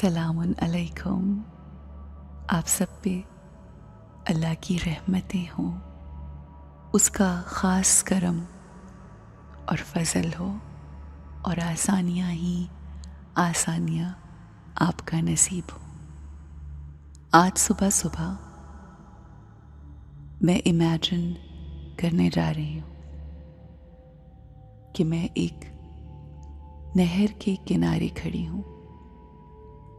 अस्सलामुन अलैकुम। आप सब पे अल्लाह की रहमतें हों, उसका ख़ास करम और फ़ज़ल हो और आसानियाँ ही आसानियाँ आपका नसीब हो। आज सुबह सुबह मैं इमेजिन करने जा रही हूँ कि मैं एक नहर के किनारे खड़ी हूँ।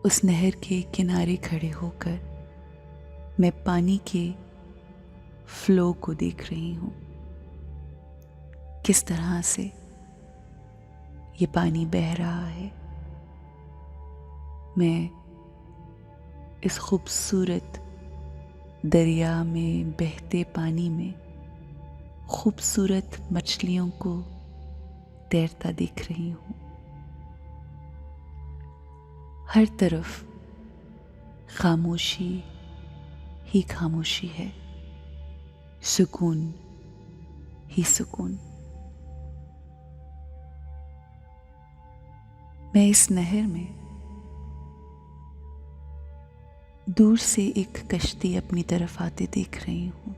उस नहर के किनारे खड़े होकर मैं पानी के फ्लो को देख रही हूँ, किस तरह से ये पानी बह रहा है। मैं इस खूबसूरत दरिया में बहते पानी में खूबसूरत मछलियों को तैरता देख रही हूँ। हर तरफ खामोशी ही खामोशी है, सुकून ही सुकून। मैं इस नहर में दूर से एक कश्ती अपनी तरफ आते देख रही हूँ।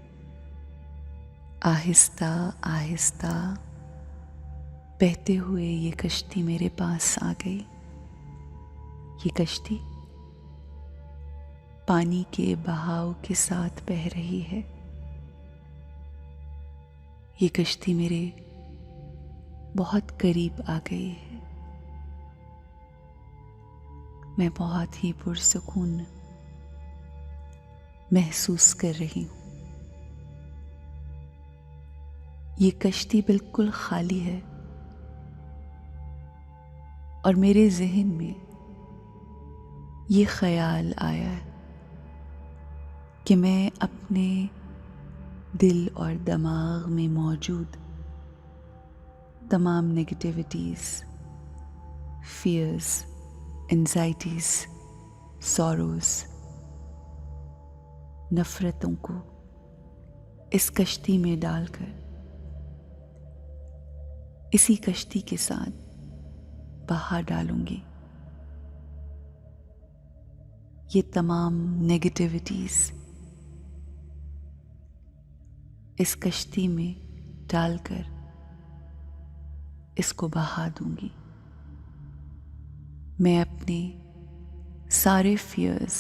आहिस्ता आहिस्ता बहते हुए ये कश्ती मेरे पास आ गई। ये कश्ती पानी के बहाव के साथ बह रही है। ये कश्ती मेरे बहुत करीब आ गई है। मैं बहुत ही पुरसुकून महसूस कर रही हूँ। ये कश्ती बिल्कुल खाली है और मेरे ज़हन में ये ख्याल आया कि मैं अपने दिल और दिमाग में मौजूद तमाम नेगेटिविटीज़, फियर्स, एंजाइटीज़, सॉरोज़, नफ़रतों को इस कश्ती में डालकर इसी कश्ती के साथ बहा डालूंगी। ये तमाम नेगेटिविटीज़ इस कश्ती में डालकर इसको बहा दूंगी। मैं अपने सारे फियर्स,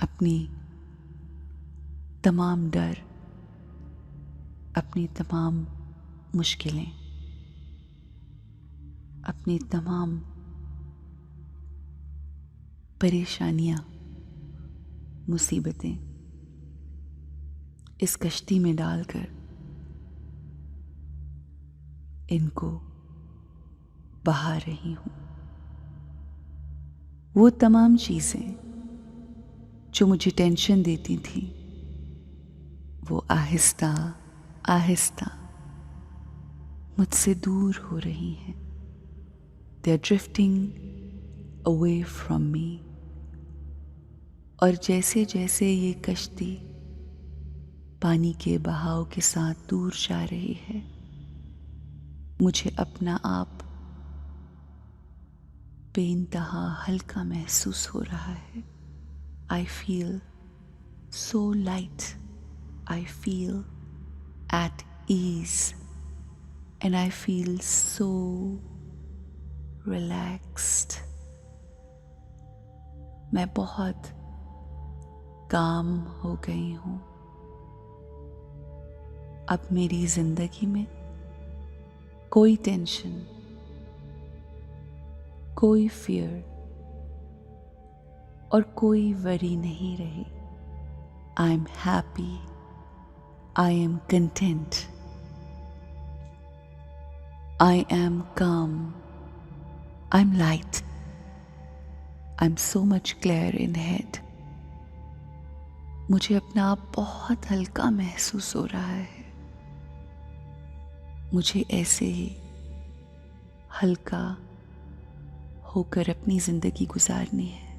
अपनी तमाम डर, अपनी तमाम मुश्किलें, अपनी तमाम परेशानियां, मुसीबतें इस कश्ती में डालकर इनको बहा रही हूँ। वो तमाम चीज़ें जो मुझे टेंशन देती थी, वो आहिस्ता आहिस्ता मुझसे दूर हो रही हैं। They are drifting away from me। और जैसे जैसे ये कश्ती पानी के बहाव के साथ दूर जा रही है, मुझे अपना आप बेइंतहा हल्का महसूस हो रहा है। I feel so light, I feel at ease, and I feel so relaxed। मैं बहुत काम हो गई हूँ। अब मेरी जिंदगी में कोई टेंशन, कोई फियर और कोई वरी नहीं रही। I am happy, I am content, I am calm, I'm light, I'm so much clear in head। मुझे अपना आप बहुत हल्का महसूस हो रहा है। मुझे ऐसे ही हल्का होकर अपनी ज़िंदगी गुजारनी है।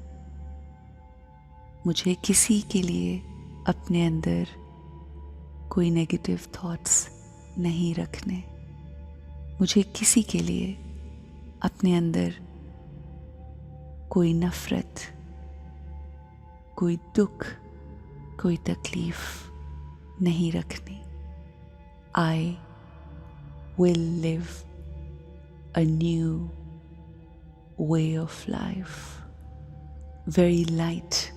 मुझे किसी के लिए अपने अंदर कोई नेगेटिव थॉट्स नहीं रखने। मुझे किसी के लिए अपने अंदर कोई नफरत, कोई दुख, कोई तकलीफ नहीं रखनी. I will live a new way of life. Very light,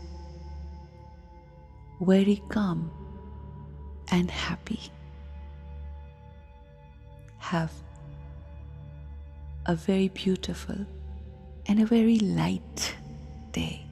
very calm and happy. Have a very beautiful and a very light day.